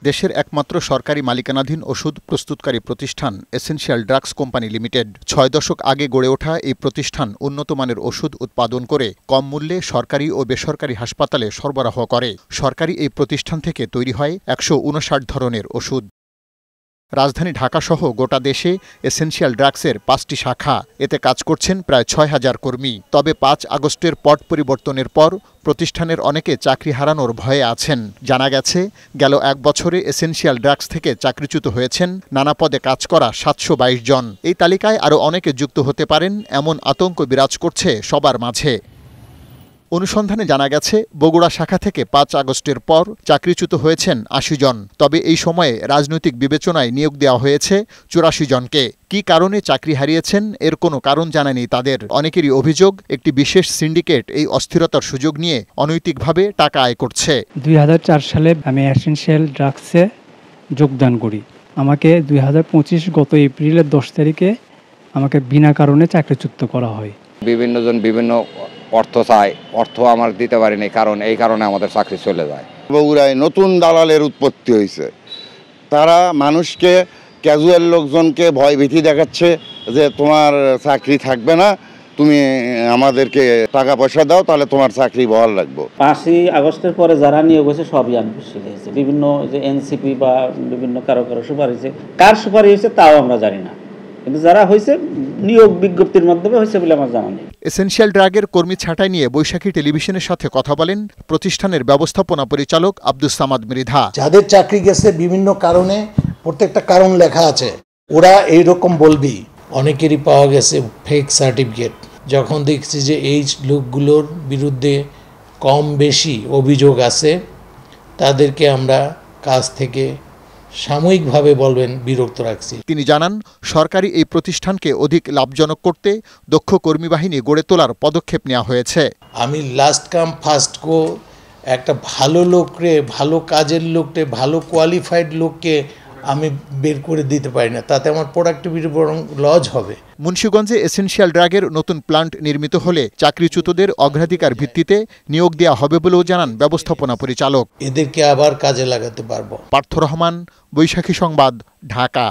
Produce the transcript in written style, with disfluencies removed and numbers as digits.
দেশের একমাত্র সরকারি মালিকানাধীন ওষুধ প্রস্তুতকারী প্রতিষ্ঠান এসেনশিয়াল ড্রাগস কোম্পানি লিমিটেড ৬ দশক আগে গড়ে ওঠা এই প্রতিষ্ঠান উন্নত মানের ওষুধ উৎপাদন করে কম মূল্যে সরকারি ও বেসরকারি হাসপাতালে সরবরাহ করে। সরকারি এই প্রতিষ্ঠান থেকে তৈরি হয় ১৫৯ ধরনের ওষুধ। রাজধানী ঢাকাসহ গোটা দেশে এসেনশিয়াল ড্রাগসের ৫টি শাখা, এতে কাজ করছেন প্রায় ৬,০০০ কর্মী। তবে ৫ আগস্টের পট পরিবর্তনের পর প্রতিষ্ঠানের অনেকে চাকরি হারানোর ভয়ে আছেন। জানা গেছে, গেল এক বছরে এসেনশিয়াল ড্রাগস থেকে চাকরিচ্যুত হয়েছেন নানা পদে কাজ করা ৭২২ জন। এই তালিকায় আরও অনেকে যুক্ত হতে পারেন এমন আতঙ্ক বিরাজ করছে সবার মাঝে। অনুসন্ধানে জানা গেছে, বগুড়া শাখা থেকে ৫ আগস্টের পর চাকরিচ্যুত হয়েছেন ৮০ জন। তবে এই সময়ে রাজনৈতিক বিবেচনায় নিয়োগ দেওয়া হয়েছে ৮৪ জনকে। কী কারণে চাকরি হারিয়েছেন এর কোনো কারণ জানা নেই তাদের। অনেকেরই অভিযোগ, একটি বিশেষ সিন্ডিকেট এই অস্থিরতার সুযোগ নিয়ে অনৈতিকভাবে টাকা আয় করছে। ২০০৪ সালে আমি এসেনশিয়াল ড্রাগসে যোগদান করি। আমাকে ২০২৫ গত এপ্রিলের ১০ তারিখে আমাকে বিনা কারণে চাকরিচ্যুত করা হয়। বিভিন্ন জন বিভিন্ন অর্থ চায়, অর্থ আমার দিতে পারিনি, কারণ এই কারণে আমাদের চাকরি চলে যায়। বগুড়ায় নতুন দালালের উৎপত্তি হয়েছে। তারা মানুষকে, ক্যাজুয়াল লোকজনকে ভয়ভীতি দেখাচ্ছে যে তোমার চাকরি থাকবে না, তুমি আমাদেরকে টাকা পয়সা দাও, তাহলে তোমার চাকরি বহাল রাখবো। ৫ই আগস্টের পরে যারা নিয়োগ হয়েছে সবই আনফিশিয়াল হয়েছে। বিভিন্ন যে এনসিপি বা বিভিন্ন কারো সুপারিশ হয়েছে, কার সুপারিশ হয়েছে তাও আমরা জানি না, কিন্তু যারা হয়েছে নিয়োগ বিজ্ঞপ্তির মাধ্যমে হয়েছে বলে আমার জানা নেই। এসেনশিয়াল ড্রাগের কর্মী ছাঁটাই নিয়ে বৈশাখী টেলিভিশনের সাথে কথা বলেন প্রতিষ্ঠানের ব্যবস্থাপনা পরিচালক আব্দুস সামাদ মৃধা। যাদের চাকরি গেছে বিভিন্ন কারণে, প্রত্যেকটা কারণ লেখা আছে, ওরা এইরকম বলবি। অনেকেরই পাওয়া গেছে ফেক সার্টিফিকেট। যখন দেখছি যে এই লোকগুলোর বিরুদ্ধে কম বেশি অভিযোগ আছে, তাদেরকে আমরা কাজ থেকে সাময়িকভাবে বলবেন বিরক্ত রাখছি। তিনি জানান, সরকারি এই প্রতিষ্ঠানকে অধিক লাভজনক করতে দক্ষ কর্মী বাহিনী গড়ে তোলার পদক্ষেপ নেওয়া হয়েছে। আমি লাস্ট কাম ফার্স্ট গো, একটা ভালো লোকরে, ভালো কাজের লোকরে, ভালো কোয়ালিফাইড লোককে আমি বের করে দিতে পারি না, তাতে আমার প্রোডাক্টিভিটি বরং লস হবে। মুন্সিগঞ্জে এসেনশিয়াল ড্রাগের নতুন প্লান্ট নির্মিত হলে চাকরিচ্যুতদের অগ্রাধিকার ভিত্তিতে নিয়োগ দেওয়া হবে বলেও জানান ব্যবস্থাপনা পরিচালক। এদেরকে আবার কাজে লাগাতে পারবো। পার্থ রহমান, বৈশাখী সংবাদ, ঢাকা।